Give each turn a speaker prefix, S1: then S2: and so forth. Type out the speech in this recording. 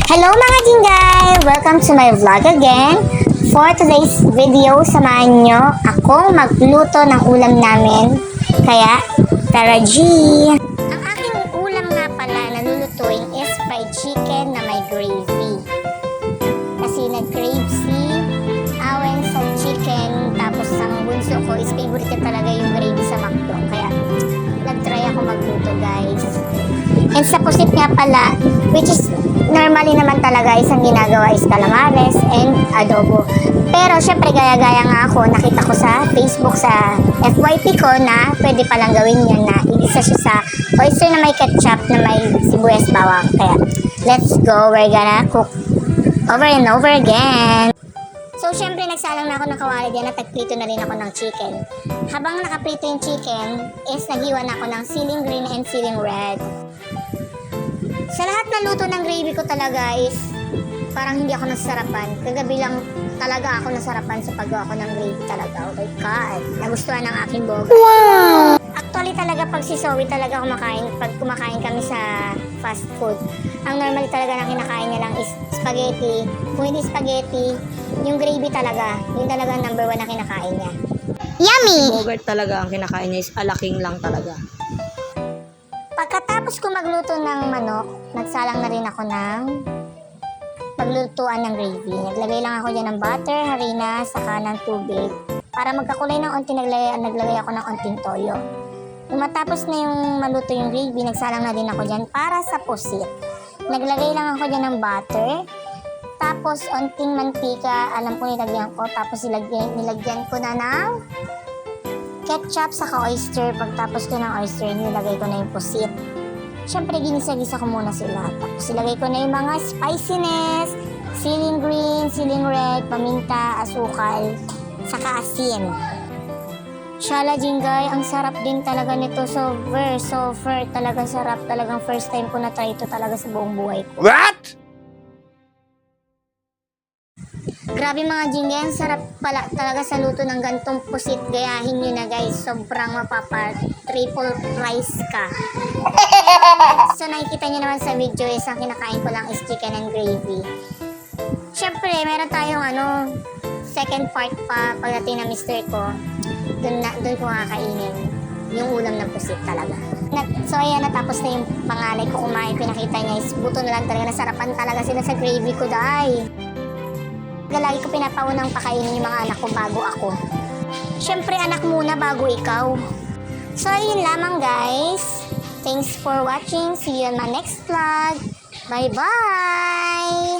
S1: Hello mga jinggay! Welcome to my vlog again. For today's video, samahan nyo akong magluto ng ulam namin. Kaya, tara G! Ang aking ulam nga pala na lulutuin is fried chicken na may gravy. Kasi nag-crave si Awen sa chicken, tapos ang bunso ko is favorite niya talaga yung gravy sa McDo. Kaya, nag-try ako magluto guys. And sa pusit nga pala, which is normally naman talaga isang ginagawa is calamares and adobo. Pero syempre gaya-gaya nga ako, nakita ko sa Facebook, sa FYP ko na pwede palang gawin yan na igisa siya sa oyster na may ketchup na may sibuyas bawang. Kaya let's go, we're gonna cook over and over again. So syempre nagsalang na ako ng kawali diyan at nagprito na rin ako ng chicken. Habang nakaprito yung chicken is naghiwa na ako ng ceiling green and ceiling red. Sa lahat ng luto ng gravy ko talaga is parang hindi ako nasarapan. Kagabi lang talaga ako nasarapan sa paggawa ko ng gravy talaga. Oh my God! Nagustuhan ng aking boga. Wow! Actually talaga pag si Zoe talaga kumakain, pag kumakain kami sa fast food, ang normal talaga na kinakain niya lang is spaghetti. Kung hindi spaghetti, yung gravy talaga. Yung talaga number 1 na kinakain niya. Yummy!
S2: Bogart talaga ang kinakain niya is alaking lang talaga.
S1: Pagkatapos ko magluto ng manok, nagsalang na rin ako ng paglutuan ng gravy. Naglagay lang ako dyan ng butter, harina, saka ng tubig. Para magkakulay ng onti, naglagay ako ng onting toyo. Nung matapos na yung maluto yung gravy, nagsalang na din ako dyan para sa pusit. Naglagay lang ako dyan ng butter, tapos onting mantika, alam ko nilagyan ko, tapos nilagyan ko na ng ketchup saka oyster. Pagtapos ko ng oyster, nilagay ko na yung pusit. Siyempre, ginisa-gisa ko muna sila. Tapos ilagay ko na yung mga spiciness, ceiling green, ceiling red, paminta, asukal, saka asin. Shala jinggay, ang sarap din talaga nito. Super talaga sarap. Talagang first time ko na try ito talaga sa buong buhay ko.
S3: What?
S1: Grabe mga jinggay, ang sarap pala talaga sa luto ng gantong pusit. Gayahin nyo na guys, sobrang triple price ka. So nakikita nyo naman sa video is ang kinakain ko lang is chicken and gravy. Syempre, meron tayong second part pa pagdating na mister ko. Doon ko kakainin yung ulam ng pusit talaga. So ayan, natapos na yung panganay ko kumain. Pinakita niya is buto na lang talaga. Nasarapan talaga sila sa gravy ko dahil. Lagi ko pinapaunang pakainin yung mga anak ko bago ako. Siyempre, anak muna bago ikaw. So, yun lamang guys. Thanks for watching. See you on my next vlog. Bye-bye!